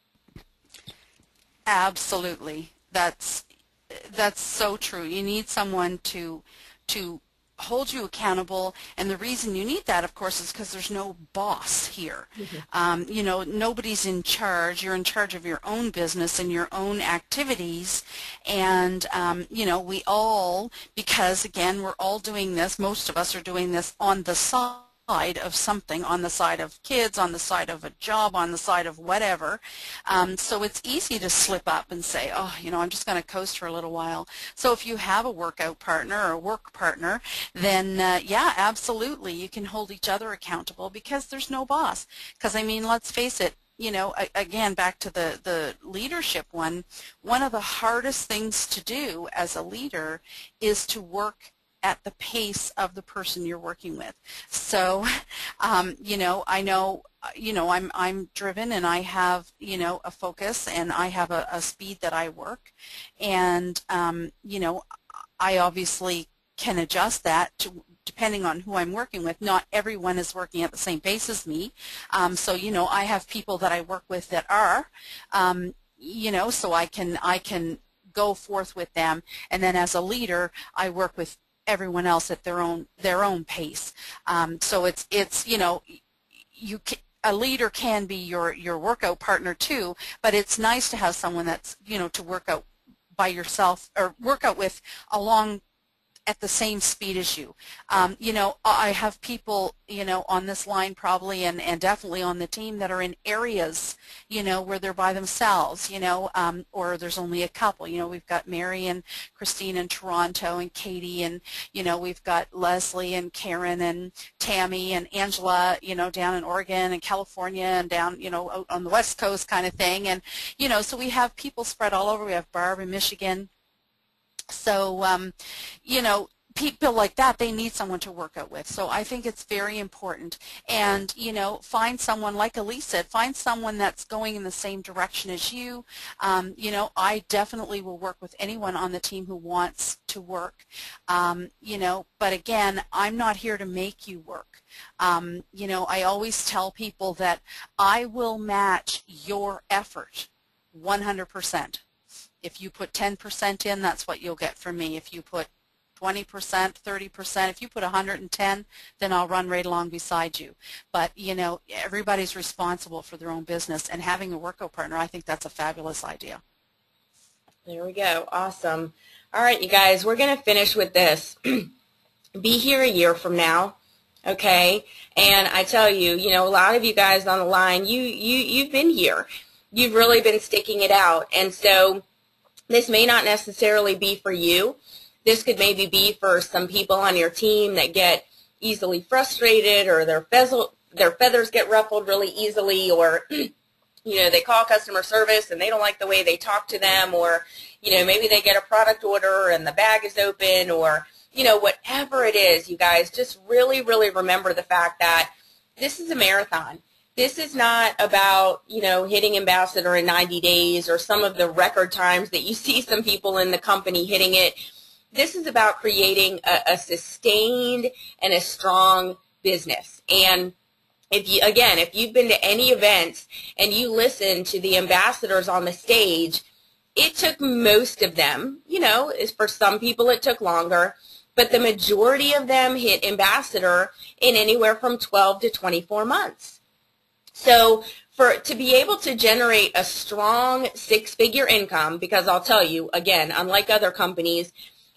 Absolutely. That's so true. You need someone to hold you accountable, and the reason you need that, of course, is because there's no boss here. You know, nobody's in charge. You're in charge of your own business and your own activities, and you know, we all, because again, we're all doing this, most of us are doing this on the side of something, on the side of kids, on the side of a job, on the side of whatever. So it's easy to slip up and say, oh, you know, I'm just going to coast for a little while. So if you have a workout partner or a work partner, then yeah, absolutely, you can hold each other accountable because there's no boss. Because I mean, let's face it, you know, again, back to the leadership one of the hardest things to do as a leader is to work at the pace of the person you're working with. So, you know, I know, you know, I'm driven, and I have, you know, a focus, and I have a speed that I work, and you know, I obviously can adjust that to, depending on who I'm working with. Not everyone is working at the same pace as me, so you know, I have people that I work with that are, you know, so I can go forth with them, and then as a leader, I work with everyone else at their own pace. So it's you know, a leader can be your workout partner too, but it's nice to have someone that's, you know, to work out by yourself or work out with along at the same speed as you. You know, I have people, you know, on this line probably and definitely on the team that are in areas, you know, where they're by themselves, you know, or there's only a couple. You know, we've got Mary and Christine in Toronto and Katie, and, you know, we've got Leslie and Karen and Tammy and Angela, you know, down in Oregon and California and down, you know, out on the West Coast kind of thing. And, you know, so we have people spread all over. We have Barb in Michigan. So, you know, people like that, they need someone to work out with. So I think it's very important. And, you know, find someone, like Alyse said, find someone that's going in the same direction as you. You know, I definitely will work with anyone on the team who wants to work. You know, but again, I'm not here to make you work. You know, I always tell people that I will match your effort 100%. If you put 10% in, that's what you'll get from me. If you put 20%, 30%, if you put 110, then I'll run right along beside you. But, you know, everybody's responsible for their own business, and having a workout partner, I think that's a fabulous idea. There we go. Awesome. All right, you guys, we're going to finish with this. Be here a year from now, okay? And I tell you, you know, a lot of you guys on the line, you've been here. You've really been sticking it out. And so this may not necessarily be for you. This could maybe be for some people on your team that get easily frustrated, or their feathers get ruffled really easily, or you know, they call customer service and they don't like the way they talk to them, or you know, maybe they get a product order and the bag is open, or you know, whatever it is. You guys just really, really remember the fact that this is a marathon. This is not about, you know, hitting ambassador in 90 days or some of the record times that you see some people in the company hitting it. This is about creating a sustained and a strong business. And if you, again, if you've been to any events and you listen to the ambassadors on the stage, it took most of them, you know, for some people it took longer, but the majority of them hit ambassador in anywhere from 12 to 24 months. So to be able to generate a strong six-figure income, because I'll tell you, again, unlike other companies,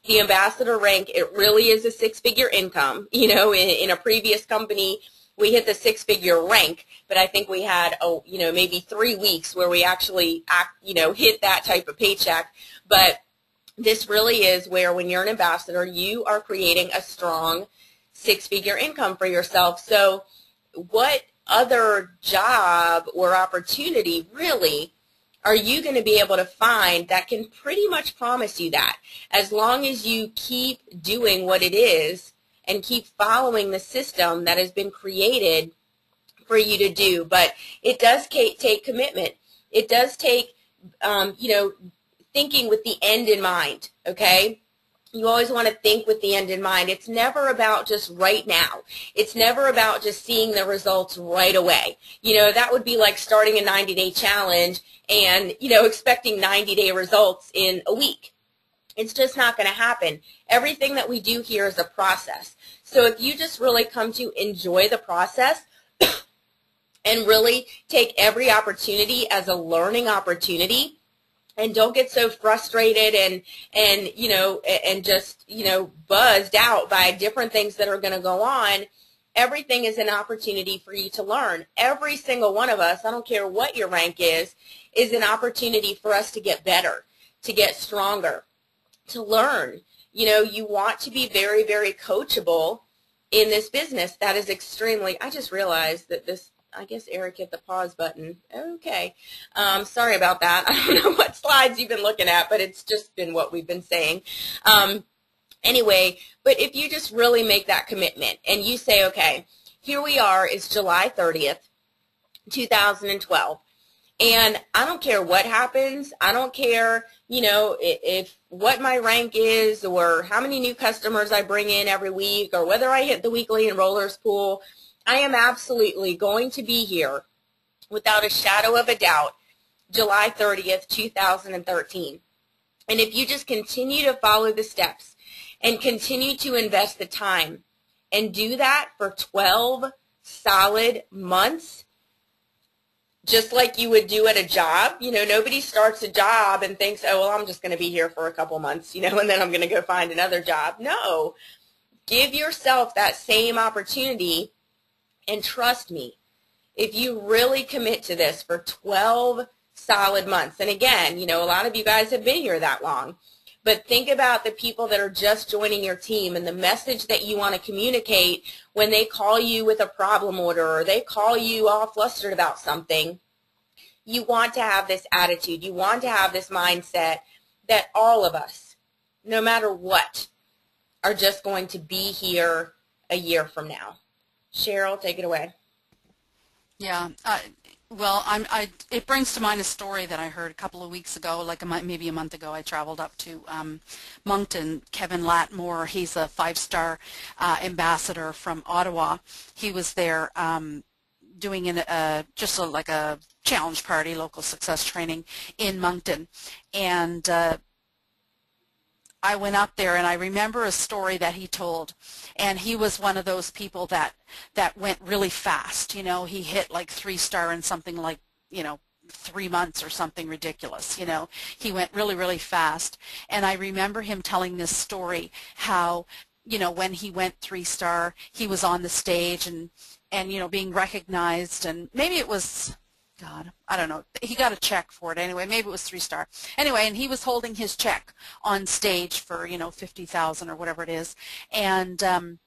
the ambassador rank, it really is a six-figure income. You know, in a previous company, we hit the six-figure rank, but I think we had, you know, maybe 3 weeks where we actually, you know, hit that type of paycheck. But this really is where, when you're an ambassador, you are creating a strong six-figure income for yourself. So what other job or opportunity really are you going to be able to find that can pretty much promise you that, as long as you keep doing what it is and keep following the system that has been created for you to do? But it does take commitment. It does take, you know, thinking with the end in mind, okay? You always want to think with the end in mind. It's never about just right now. It's never about just seeing the results right away. You know, that would be like starting a 90-day challenge and, you know, expecting 90-day results in a week. It's just not going to happen. Everything that we do here is a process. So if you just really come to enjoy the process and really take every opportunity as a learning opportunity, and don't get so frustrated and you know, and just, you know, buzzed out by different things that are going to go on. Everything is an opportunity for you to learn. Every single one of us, I don't care what your rank is an opportunity for us to get better, to get stronger, to learn. You know, you want to be very, very coachable in this business. That is extremely, I just realized that this, I guess Eric hit the pause button. Okay. Sorry about that. I don't know what slides you've been looking at, but it's just been what we've been saying. Anyway, but if you just really make that commitment and you say, okay, here we are, it's July 30th, 2012. And I don't care what happens. I don't care, you know, if what my rank is or how many new customers I bring in every week or whether I hit the weekly enrollers pool. I am absolutely going to be here without a shadow of a doubt July 30th, 2013. And if you just continue to follow the steps and continue to invest the time and do that for 12 solid months, just like you would do at a job. You know, nobody starts a job and thinks, oh, well, I'm just going to be here for a couple months, you know, and then I'm going to go find another job. No. Give yourself that same opportunity. And trust me, if you really commit to this for 12 solid months, and again, you know, a lot of you guys have been here that long, but think about the people that are just joining your team and the message that you want to communicate when they call you with a problem order or they call you all flustered about something. You want to have this attitude. You want to have this mindset that all of us, no matter what, are just going to be here a year from now. Cheryl, take it away. Yeah. Well, it brings to mind a story that I heard a couple of weeks ago, like maybe a month ago. I traveled up to Moncton. Kevin Latmore, he's a 5-star ambassador from Ottawa. He was there doing like a challenge party, local success training in Moncton, and I went up there, and I remember a story that he told, and he was one of those people that went really fast. You know, he hit like 3-star in something like, you know, 3 months or something ridiculous. You know, he went really, really fast, and I remember him telling this story how, you know, when he went 3-star, he was on the stage and you know, being recognized, and maybe it was, God, I don't know. He got a check for it anyway. Maybe it was 3-star. Anyway, and he was holding his check on stage for, you know, $50,000 or whatever it is. And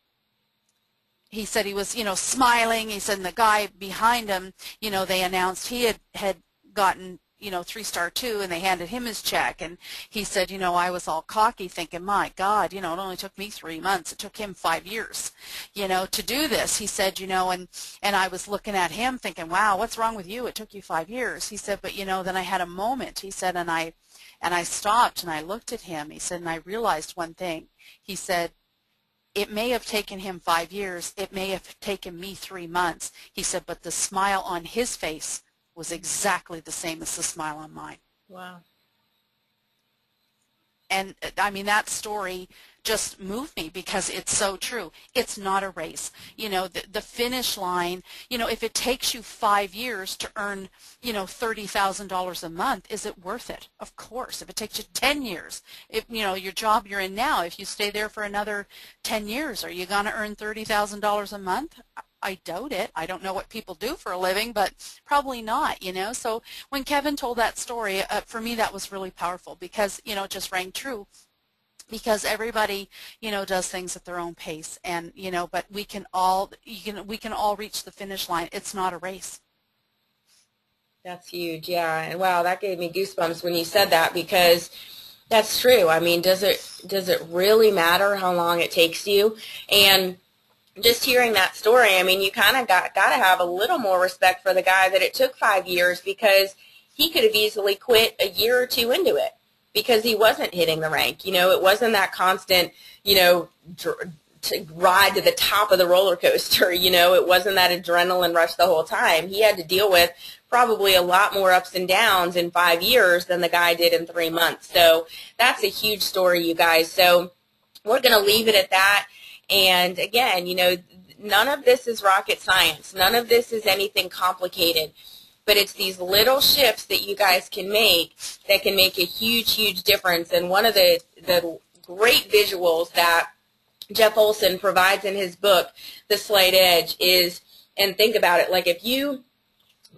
he said he was, you know, smiling. He said, and the guy behind him, you know, they announced he had gotten, you know, 3-star too, and they handed him his check. And he said, you know, I was all cocky thinking, my God, you know, it only took me 3 months. It took him 5 years, you know, to do this. He said, you know, and I was looking at him thinking, wow, what's wrong with you? It took you 5 years. He said, but, you know, then I had a moment. He said, and I stopped and I looked at him. He said, and I realized one thing. He said, it may have taken him 5 years. It may have taken me 3 months. He said, but the smile on his face was exactly the same as the smile on mine. Wow. And I mean, that story just moved me because it's so true. It's not a race. You know, the finish line, you know, if it takes you 5 years to earn, you know, $30,000 a month, is it worth it? Of course. If it takes you 10 years, if, you know, your job you're in now, if you stay there for another 10 years, are you going to earn $30,000 a month? I doubt it. I don't know what people do for a living, but probably not, you know. So when Kevin told that story, for me that was really powerful because, you know, it just rang true because everybody, you know, does things at their own pace and, you know, but we can all reach the finish line. It's not a race. That's huge, yeah. And wow, that gave me goosebumps when you said that because that's true. I mean, does it really matter how long it takes you? And just hearing that story, I mean, you kind of got to have a little more respect for the guy that it took 5 years because he could have easily quit a year or two into it. because he wasn't hitting the rank. You know, it wasn't that constant, you know, to ride to the top of the roller coaster. You know, it wasn't that adrenaline rush the whole time. He had to deal with probably a lot more ups and downs in 5 years than the guy did in 3 months. So that's a huge story, you guys. So we're going to leave it at that. And again, you know, none of this is rocket science. None of this is anything complicated. But it's these little shifts that you guys can make that can make a huge, huge difference. And one of the great visuals that Jeff Olson provides in his book, The Slight Edge, is, and think about it, like if you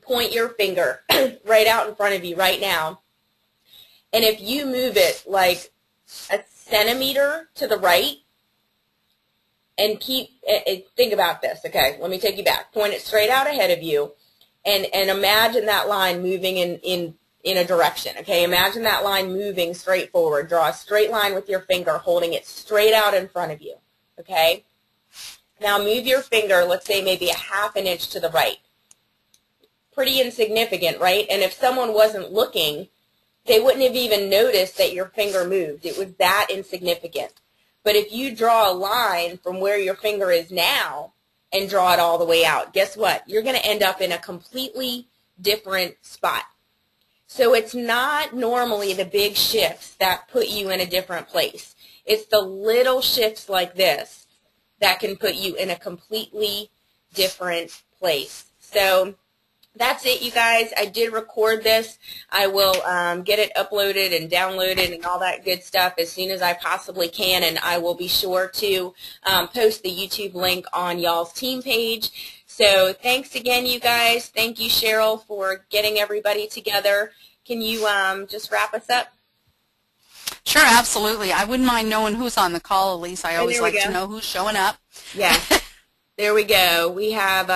point your finger right out in front of you right now, and if you move it like a centimeter to the right, and think about this, okay, let me take you back. Point it straight out ahead of you, and imagine that line moving in a direction, okay? Imagine that line moving straight forward. Draw a straight line with your finger, holding it straight out in front of you, okay? Now move your finger, let's say maybe a ½ an inch to the right. Pretty insignificant, right? And if someone wasn't looking, they wouldn't have even noticed that your finger moved. It was that insignificant. But if you draw a line from where your finger is now and draw it all the way out, guess what? You're going to end up in a completely different spot. So it's not normally the big shifts that put you in a different place. It's the little shifts like this that can put you in a completely different place. So that's it, you guys. I did record this. I will get it uploaded and downloaded and all that good stuff as soon as I possibly can, and I will be sure to post the YouTube link on y'all's team page. So thanks again, you guys. Thank you, Cheryl, for getting everybody together. Can you just wrap us up? Sure, absolutely. I wouldn't mind knowing who's on the call, Alyse. I always like to know who's showing up. Yeah. There we go. We have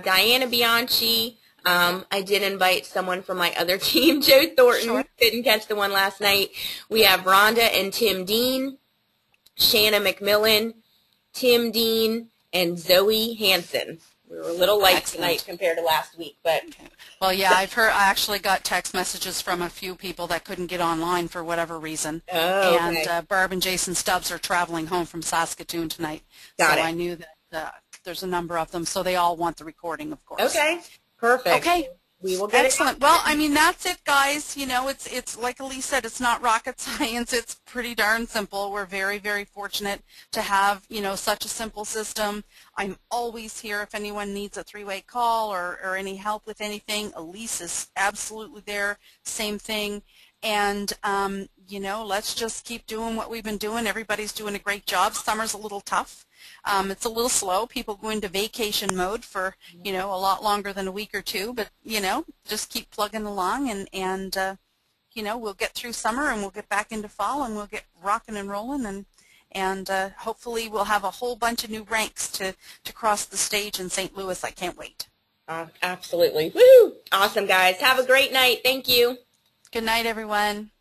Diana Bianchi. I did invite someone from my other team, Joe Thornton. Sure. Didn't catch the one last night. We have Rhonda and Tim Dean, Shanna McMillan, Tim Dean, and Zoe Hansen. We were a little light tonight compared to last week, but okay. Well, yeah, I actually got text messages from a few people that couldn't get online for whatever reason. Oh, okay. And Barb and Jason Stubbs are traveling home from Saskatoon tonight. Got it. I knew that there's a number of them, so they all want the recording, of course. Okay, perfect. Okay. We will get Excellent. Well, I mean, that's it, guys. You know, it's like Alyse said, it's not rocket science. It's pretty darn simple. We're very, very fortunate to have, you know, such a simple system. I'm always here if anyone needs a three-way call or any help with anything. Alyse is absolutely there. Same thing. And, you know, let's just keep doing what we've been doing. Everybody's doing a great job. Summer's a little tough. It's a little slow. People go into vacation mode for, you know, a lot longer than a week or two. But, you know, just keep plugging along and you know, we'll get through summer and we'll get back into fall and we'll get rocking and rolling and hopefully we'll have a whole bunch of new ranks to cross the stage in St. Louis. I can't wait. Absolutely. Woo! Awesome, guys. Have a great night. Thank you. Good night, everyone.